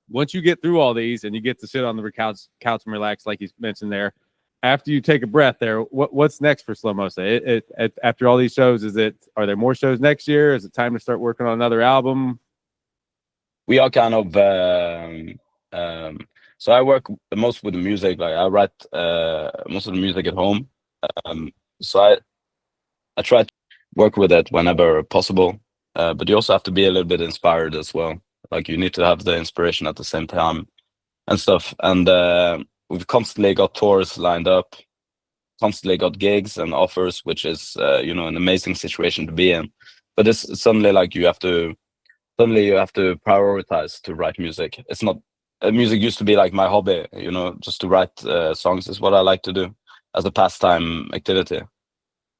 Once you get through all these and you get to sit on the couch and relax, like you mentioned there, after you take a breath there, what's next for Slomosa? After all these shows, are there more shows next year? Is it time to start working on another album? We are kind of so I work most with the music. Like I write most of the music at home. So I try to work with it whenever possible. But you also have to be a little bit inspired as well. Like you need to have the inspiration at the same time and stuff. And we've constantly got tours lined up, constantly got gigs and offers, which is an amazing situation to be in. But it's suddenly like you have to prioritize to write music. It's not music used to be like my hobby, just to write songs is what I like to do as a pastime activity.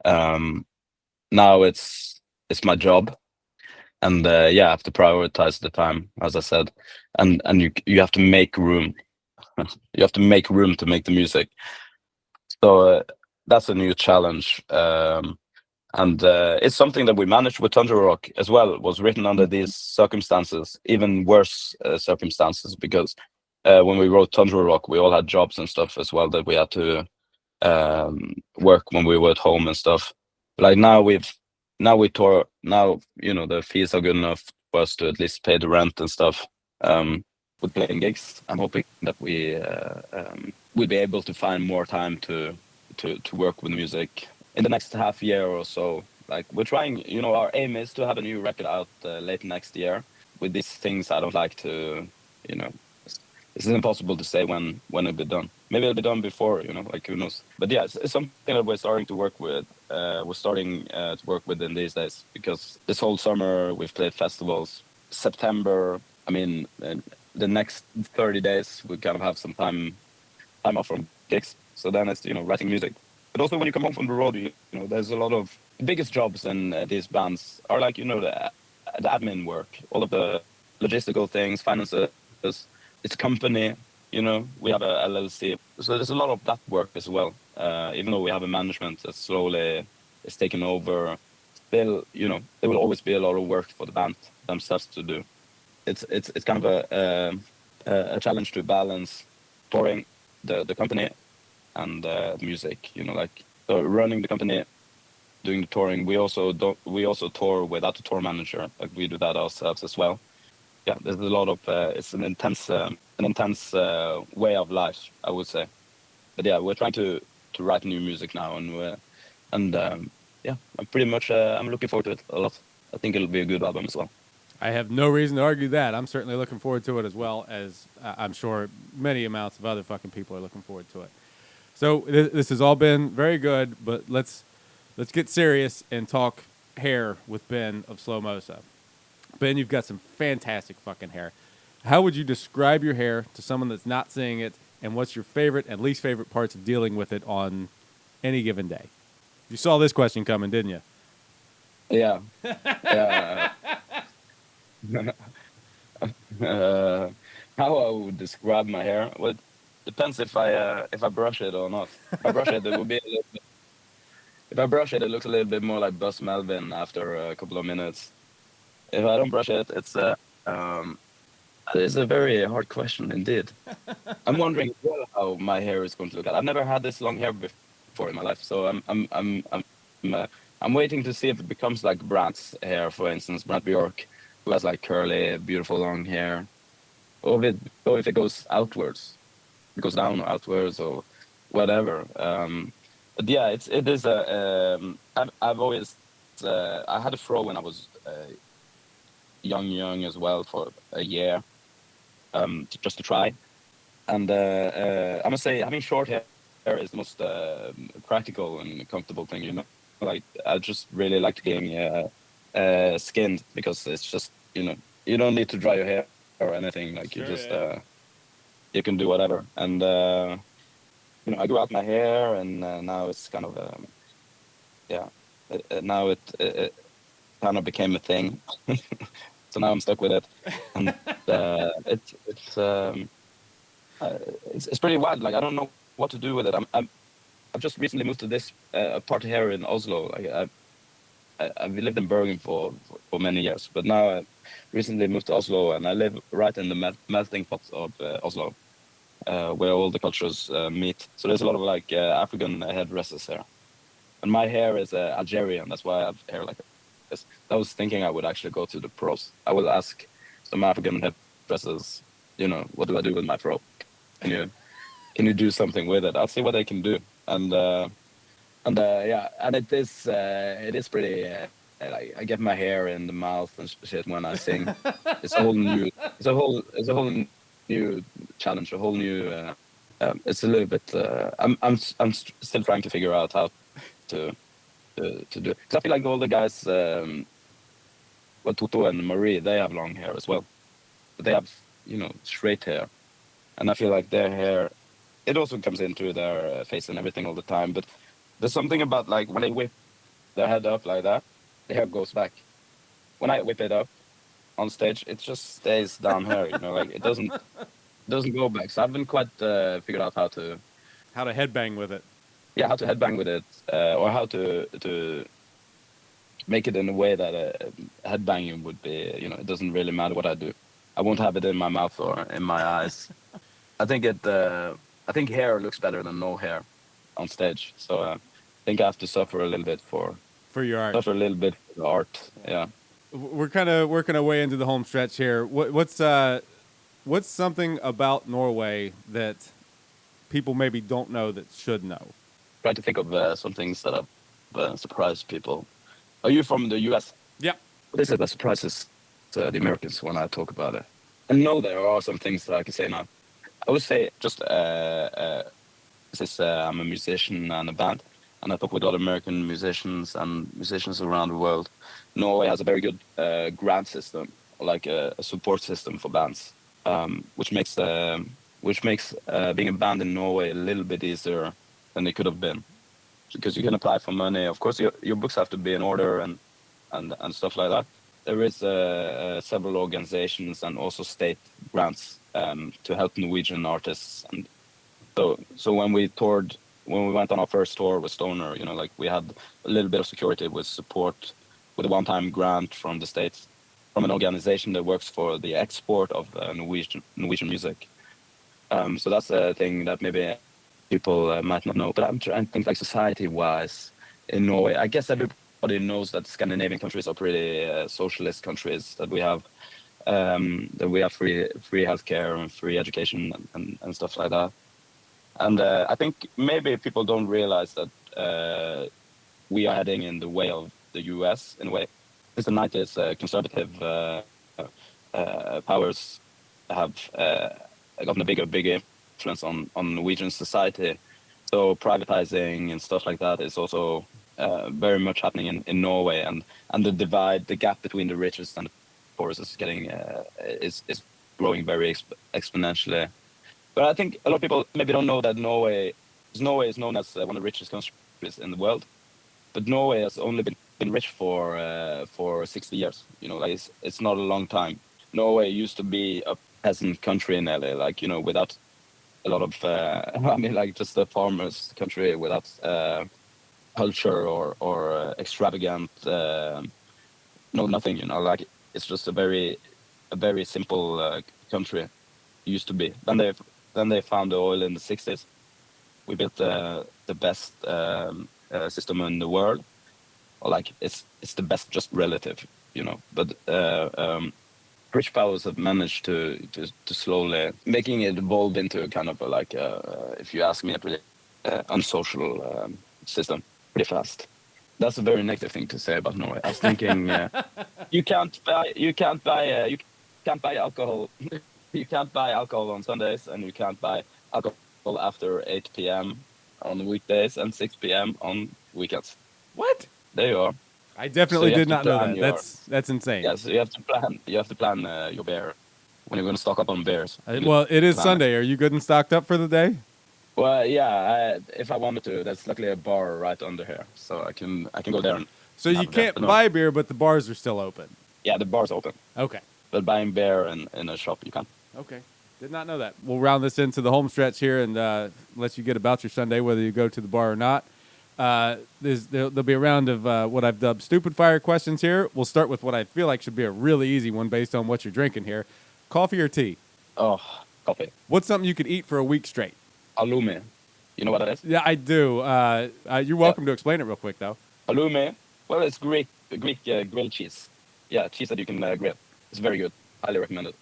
Now it's my job, and I have to prioritize the time, as I said, and you have to make room. You have to make room to make the music. So that's a new challenge. And it's something that we managed with Tundra Rock as well. It was written under these circumstances, even worse circumstances, because when we wrote Tundra Rock, we all had jobs and stuff as well that we had to work when we were at home and stuff. Like now we tour. Now the fees are good enough for us to at least pay the rent and stuff. With playing gigs, I'm hoping that we'll be able to find more time to work with music in the next half year or so. Like we're trying, our aim is to have a new record out late next year. With these things, I don't like to, it's impossible to say when it'll be done. Maybe it'll be done before, like who knows. But yeah, it's something that we're starting to work with. We're starting to work with in these days, because this whole summer we've played festivals. September, I mean, the next 30 days we kind of have some time off from gigs. So then it's writing music. But also when you come home from the road, there's a lot of the biggest jobs in these bands are like the admin work, all of the logistical things, finances. It's a company, we have a LLC, so there's a lot of that work as well. Even though we have a management that slowly is taking over, still there will always be a lot of work for the band themselves to do. It's kind of a challenge to balance touring the company and the music, like running the company, doing the touring. We also tour without a tour manager. Like we do that ourselves as well. Yeah, there's a lot of it's an intense way of life, I would say. But yeah, we're trying to write new music now, and And yeah, I'm pretty much I'm looking forward to it a lot. I think it'll be a good album as well. I have no reason to argue that. I'm certainly looking forward to it as well as I'm sure many amounts of other fucking people are looking forward to it. So this has all been very good, but let's get serious and talk hair with Ben of Slomosa. Ben, you've got some fantastic fucking hair. How would you describe your hair to someone that's not seeing it, and what's your favorite and least favorite parts of dealing with it on any given day? You saw this question coming, didn't you? Yeah. Yeah. How I would describe my hair? Well, it depends if I brush it or not. If I brush it, it will be a little bit, if I brush it, it looks a little bit more like Buzz Melvin after a couple of minutes. If I don't brush it, it's a very hard question indeed. I'm wondering as well how my hair is going to look. I've never had this long hair before in my life, so I'm waiting to see if it becomes like Brandt's hair, for instance, Brandt Bjork, who has like curly, beautiful long hair, or if it goes outwards, it goes down or outwards or whatever. But yeah, it is a. I've always I had a fro when I was young as well for a year, just to try. And I must say, having short hair is the most practical and comfortable thing. You know, like I just really like getting skinned because it's just you don't need to dry your hair or anything. Like you just you can do whatever. And I grew out my hair, and now it's kind of now it kind of became a thing. So now I'm stuck with it, and it's pretty wild. Like I don't know what to do with it. I've just recently moved to this part here in Oslo. Like I've lived in Bergen for many years, but now I recently moved to Oslo, and I live right in the melting pot of Oslo, where all the cultures meet. So there's a lot of like African headdresses here, and my hair is Algerian. That's why I have hair like this. I was thinking I would actually go to the pros. I will ask some African headdresses, what do I do with my fro? Can you do something with it? I'll see what they can do. And yeah, and it is pretty. Like I get my hair in the mouth and shit when I sing. It's a whole new challenge, a whole new. It's a little bit. I'm still trying to figure out how to do. Cause I feel like all the guys, well, Toto and Marie, they have long hair as well, but they have straight hair, and I feel like their hair, it also comes into their face and everything all the time. But there's something about like when they whip their head up like that, the hair goes back. When I whip it up on stage, it just stays down here. Like it doesn't go back. So I've been quite figured out how to headbang with it. Yeah, how to headbang with it, or how to make it in a way that headbanging would be. It doesn't really matter what I do. I won't have it in my mouth or in my eyes. I think hair looks better than no hair on stage. So I think I have to suffer a little bit for your art. Suffer a little bit for the art. Yeah. We're kind of working our way into the home stretch here. What's something about Norway that people maybe don't know that should know? Try to think of some things that have surprised people. Are you from the U.S.? Yeah. What is it that surprises the Americans when I talk about it? I know there are some things that I can say now. I would say just since I'm a musician and a band, and I talk with other American musicians and musicians around the world. Norway has a very good grant system, like a support system for bands, which makes being a band in Norway a little bit easier than it could have been, because you can apply for money. Of course, your books have to be in order and stuff like that. There is several organizations and also state grants to help Norwegian artists. And so when we went on our first tour with Stoner, like we had a little bit of security with support, with a one-time grant from the States, from an organization that works for the export of Norwegian music. So that's a thing that maybe people might not know. But I'm trying to think, like, society-wise in Norway, I guess everybody knows that Scandinavian countries are pretty socialist countries, that we have free healthcare and free education and stuff like that. And I think maybe people don't realize that we are heading in the way of the U.S. in a way. Since the 90s, conservative powers have gotten a bigger influence on Norwegian society. So privatizing and stuff like that is also very much happening in Norway, and the gap between the richest and the poorest is getting is growing very exponentially. But I think a lot of people maybe don't know that Norway is known as one of the richest countries in the world. But Norway has only been rich for 60 years. You know, like it's not a long time. Norway used to be a peasant country in LA, like, you know, without a lot of I mean, like just a farmers country without culture or extravagant no nothing. You know, like it's just a very simple country. Used to be. Then they found the oil in the 60s. We built the best system in the world. Or like it's the best just relative, you know. But rich powers have managed to slowly making it evolve into kind of like if you ask me, a pretty unsocial system pretty fast. That's a very negative thing to say about Norway. I was thinking you can't buy alcohol. You can't buy alcohol on Sundays, and you can't buy alcohol after 8 p.m. on weekdays and 6 p.m. on weekends. What? There you are. I definitely So you did have to not know plan that. your- That's insane. Yeah, so you have to plan. You have to plan your beer when you're going to stock up on beers. Well, it is Plan Sunday. Are you good and stocked up for the day? Well, yeah. If I wanted to, there's luckily a bar right under here, so I can go there. And So you have a can't beer. No. buy beer, but the bars are still open. Yeah, the bar's open, Okay. but buying beer in a shop you can. Okay. Did not know that. We'll round this into the home stretch here and let you get about your Sunday, whether you go to the bar or not. There'll be a round of what I've dubbed stupid fire questions here. We'll start with what I feel like should be a really easy one based on what you're drinking here. Coffee or tea? Oh, coffee. What's something you could eat for a week straight? Halloumi. You know what that is? Yeah, I do. You're welcome to explain it real quick, though. Halloumi. Well, it's Greek grilled cheese. Yeah, cheese that you can grill. It's very good. Highly recommend it.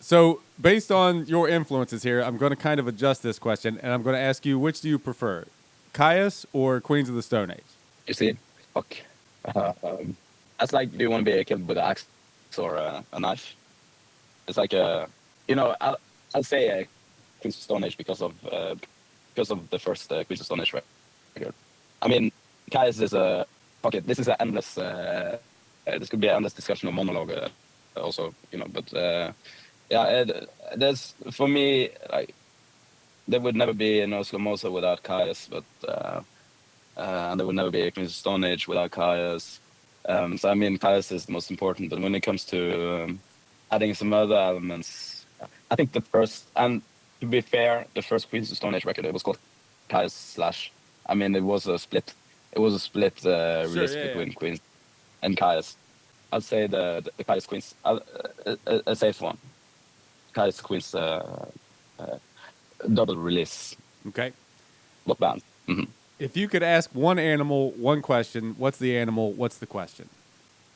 So, based on your influences here, I'm going to kind of adjust this question, and I'm going to ask you, which do you prefer, Caius or Queens of the Stone Age? You see, fuck. That's like, do you want to be killed with an axe or a knife? It's like I'll say Queens of Stone Age because of the first Queens of Stone Age record. I mean, Caius is a fuck it. This is an endless. This could be an endless discussion or monologue, also, you know. But yeah, there's for me like there would never be Slomosa without Caius, but and there would never be a Queens of Stone Age without Caius. So I mean, Caius is the most important. But when it comes to adding some other elements, I think the first, and to be fair, the first Queens of Stone Age record, it was called Caius / I mean, it was a split. It was a split release between Queens and Caius. I'd say the Caius Queens, a safe one. Caius Queens double release. Okay. What band? Mm-hmm. If you could ask one animal one question, what's the animal? What's the question?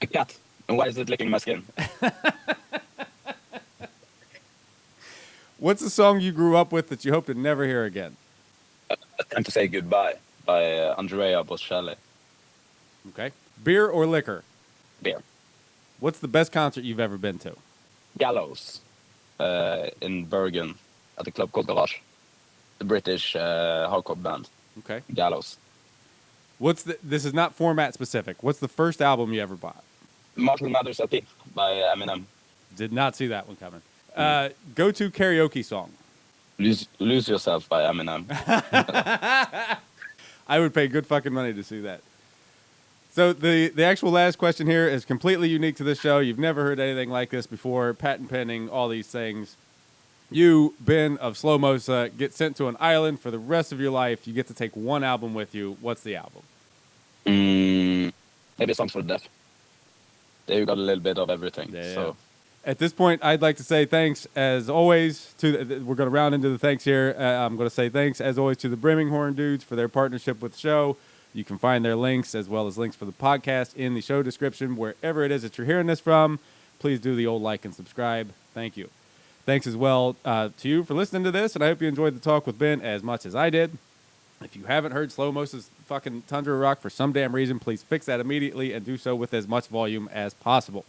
A cat. And why is it licking my skin? What's a song you grew up with that you hope to never hear again? Time to Say Goodbye by Andrea Bocelli. Okay. Beer or liquor? Beer. What's the best concert you've ever been to? Gallows in Bergen at the club called Garage. The British hardcore band. Okay. Gallows. This is not format specific. What's the first album you ever bought? Marshall Mathers LP by Eminem. Did not see that one coming. Go-to karaoke song. Lose Yourself by Eminem. I would pay good fucking money to see that. So the actual last question here is completely unique to this show. You've never heard anything like this before. Patent pending, all these things. You, Ben of Slomosa, get sent to an island for the rest of your life. You get to take one album with you. What's the album? Maybe Songs for the Deaf. There you got a little bit of everything. Yeah. So At this point, I'd like to say thanks, as always, we're going to round into the thanks here. I'm going to say thanks, as always, to the Brimming Horn dudes for their partnership with the show. You can find their links, as well as links for the podcast, in the show description, wherever it is that you're hearing this from. Please do the old like and subscribe. Thank you. Thanks as well to you for listening to this, and I hope you enjoyed the talk with Ben as much as I did. If you haven't heard Slomosa's fucking Tundra Rock for some damn reason, please fix that immediately and do so with as much volume as possible.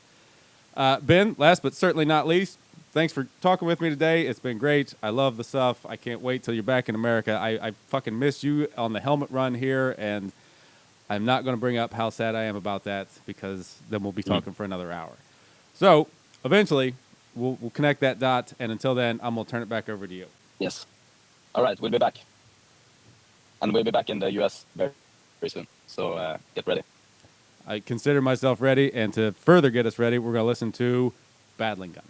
Ben, last but certainly not least, thanks for talking with me today. It's been great. I love the stuff. I can't wait till you're back in America. I fucking missed you on the helmet run here, and I'm not going to bring up how sad I am about that because then we'll be talking for another hour. So eventually, we'll connect that dot, and until then, I'm going to turn it back over to you. Yes. All right, we'll be back. And we'll be back in the US very, very soon. So get ready. I consider myself ready, and to further get us ready, we're going to listen to Battling Guns.